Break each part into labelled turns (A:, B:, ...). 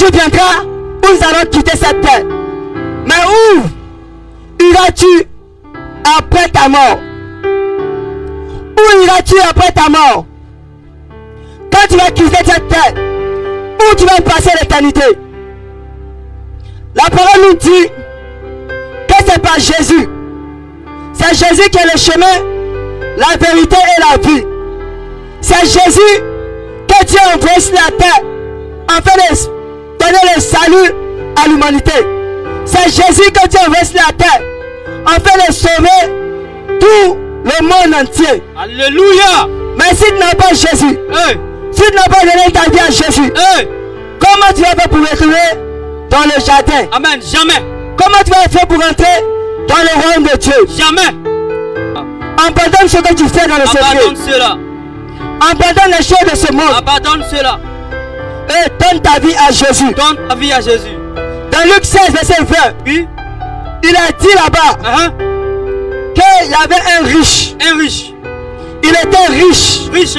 A: jour viendra où nous allons quitter cette terre. Mais où iras-tu après ta mort? Où iras-tu après ta mort? Quand tu vas quitter cette terre, où tu vas passer l'éternité? La parole nous dit que c'est par Jésus. C'est Jésus qui est le chemin, la vérité et la vie. C'est Jésus que Dieu a envoyé sur la terre afin de donner le salut à l'humanité. C'est Jésus que Dieu a envoyé sur la terre afin de sauver tout le monde entier.
B: Alléluia.
A: Mais si tu n'as pas Jésus, si tu n'as pas donné ta vie à Jésus, comment tu vas faire pour retrouver dans le jardin?
B: Amen. Jamais.
A: Comment tu vas faire pour entrer dans le royaume de Dieu?
B: Jamais.
A: Abandonne ce que tu fais dans le secret.
B: Abandonne cela.
A: Abandonne les choses de ce monde.
B: Abandonne cela.
A: Et donne ta vie à Jésus.
B: Donne ta vie à Jésus.
A: Dans Luc 16, verset 20,
B: Oui.
A: il a dit là-bas qu'il y avait un riche.
B: Un riche.
A: Il était riche.
B: Riche.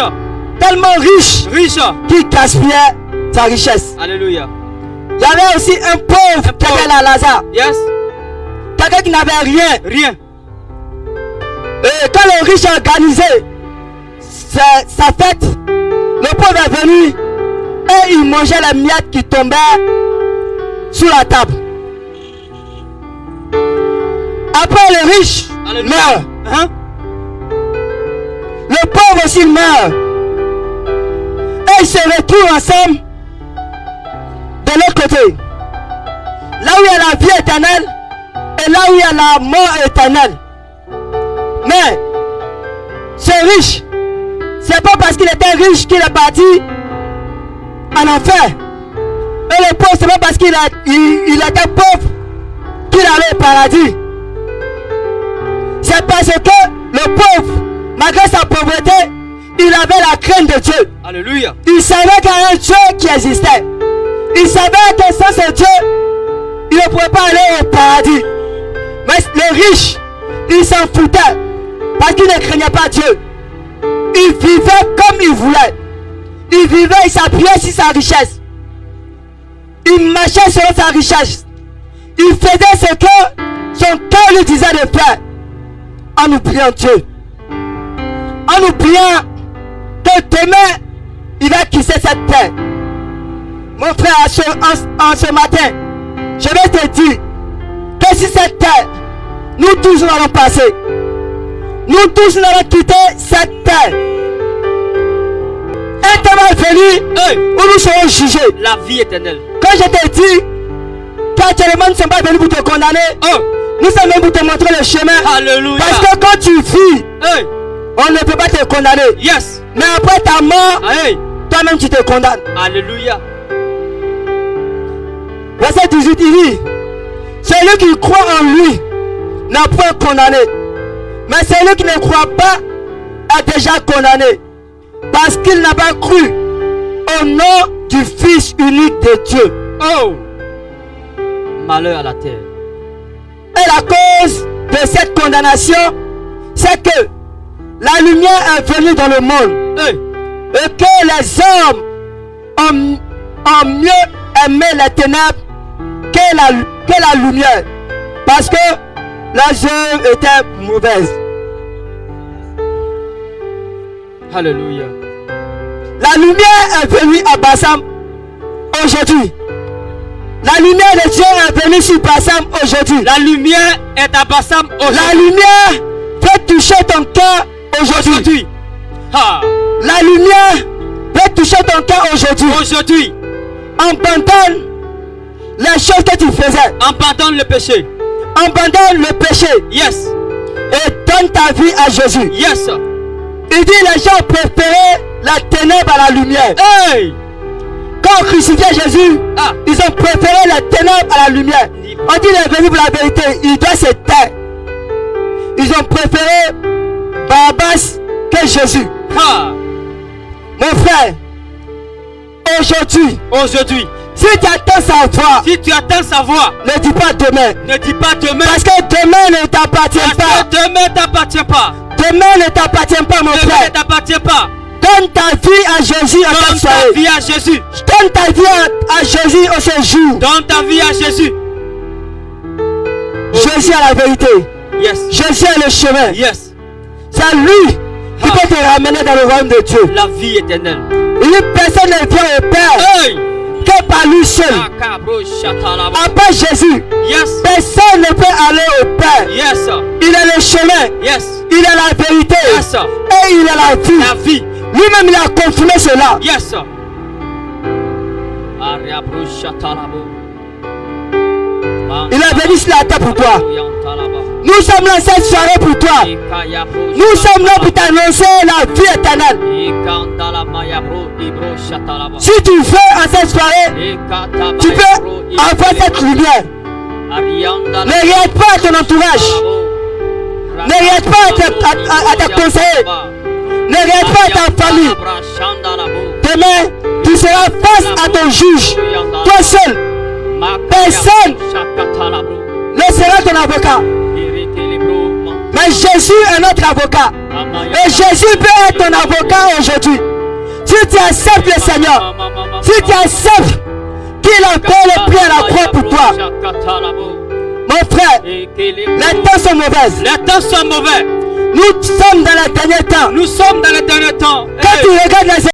A: Tellement riche
B: Riche.
A: qu'il gaspillait sa richesse.
B: Alléluia.
A: Il y avait aussi un pauvre qui était là, Lazare.
B: Yes.
A: Quelqu'un qui n'avait rien.
B: Rien.
A: Et quand le riche a organisé sa fête, le pauvre est venu et il mangeait les miettes qui tombaient sur la table. Après le riche meurt. Le pauvre aussi meurt. Et ils se retrouvent ensemble de l'autre côté. Là où il y a la vie éternelle et là où il y a la mort éternelle. Mais ce riche, c'est pas parce qu'il était riche qu'il est parti en enfer. Et le pauvre, c'est pas parce qu'il était pauvre qu'il allait au paradis. C'est parce que le pauvre, malgré sa pauvreté, il avait la crainte de Dieu.
B: Alléluia.
A: Il savait qu'il y avait un Dieu qui existait. Il savait que sans ce Dieu, il ne pouvait pas aller au paradis. Mais le riche, il s'en foutait parce qu'il ne craignait pas Dieu. Il vivait comme il voulait. Il vivait, il s'appuyait sur sa richesse. Il marchait sur sa richesse. Il faisait ce que son cœur lui disait de faire. En oubliant Dieu. En oubliant que demain, il va quitter cette terre. Mon frère, en ce matin, je vais te dire que si cette terre, nous tous nous allons passer. Nous tous nous allons quitter cette terre. Un temps est venu où nous serons jugés.
B: La vie éternelle.
A: Quand je te dis qu'actuellement nous ne sommes pas venus pour te condamner, nous sommes venus pour te montrer le chemin.
B: Alléluia.
A: Parce que quand tu vis, on ne peut pas te condamner.
B: Yes.
A: Mais après ta mort, toi-même tu te condamnes.
B: Alléluia.
A: Verset 18, il dit, celui qui croit en lui n'a point condamné. Mais celui qui ne croit pas est déjà condamné. Parce qu'il n'a pas cru au nom du Fils unique de Dieu.
B: Oh. Malheur à la terre.
A: Et la cause de cette condamnation, c'est que la lumière est venue dans le monde. Et que les hommes ont mieux aimé les ténèbres que la lumière. Parce que leurs œuvres étaient mauvaises.
B: Alléluia.
A: La lumière est venue à Bassam aujourd'hui. La lumière de Dieu est venue sur Bassam aujourd'hui.
B: La lumière est à Bassam aujourd'hui.
A: La lumière peut toucher ton cœur aujourd'hui. La lumière peut toucher ton cœur aujourd'hui.
B: Aujourd'hui.
A: Abandonne les choses que tu faisais.
B: Abandonne le péché.
A: Abandonne le péché.
B: Yes.
A: Et donne ta vie à Jésus.
B: Yes.
A: Il dit les gens préféraient la ténèbre à la lumière.
B: Hey.
A: Quand on crucifiait Jésus, ils ont préféré la ténèbre à la lumière. On dit il est venu pour la vérité, il doit se taire. Ils ont préféré Barabbas que Jésus. Mon frère, aujourd'hui, si tu attends sa voix, ne dis pas demain.
B: Ne dis pas demain.
A: Parce que demain ne t'appartient pas.
B: Demain t'appartient pas.
A: Demain ne t'appartient pas, mon frère.
B: Ne t'appartient pas.
A: Donne ta vie à Jésus en cette
B: Donne ta
A: soirée.
B: vie à Jésus.
A: Donne ta vie à Jésus en ce jour.
B: Donne ta vie à Jésus.
A: Jésus est la vérité.
B: Yes.
A: Jésus est le chemin.
B: Yes.
A: C'est lui qui peut te ramener dans le royaume de Dieu.
B: La vie éternelle.
A: Une personne ne vient au Père
B: Hey.
A: que par lui seul. À part Jésus,
B: Yes.
A: personne ne peut aller au Père.
B: Yes.
A: Il est le chemin.
B: Yes.
A: Il est la vérité.
B: Yes.
A: Et il est la vie.
B: La vie.
A: Lui-même, il a confirmé cela.
B: Yes.
A: Il est venu sur la terre pour toi. Nous sommes là cette soirée pour toi. Nous sommes là pour t'annoncer la vie éternelle. Si tu veux en cette soirée, tu peux avoir cette lumière. Ne regarde pas à ton entourage. Ne regarde pas à tes conseillers. Ne regarde pas à ta famille. Demain, tu seras face à ton juge. Toi seul. Personne ne sera ton avocat. Mais Jésus est notre avocat. Et Jésus peut être ton avocat aujourd'hui. Si tu acceptes le Seigneur, si tu acceptes qu'il a fait le prix à la croix pour toi, mon frère, les temps sont mauvaises.
B: Les temps sont mauvais.
A: Nous sommes dans les derniers temps.
B: Nous sommes dans les derniers temps.
A: Quand tu regardes les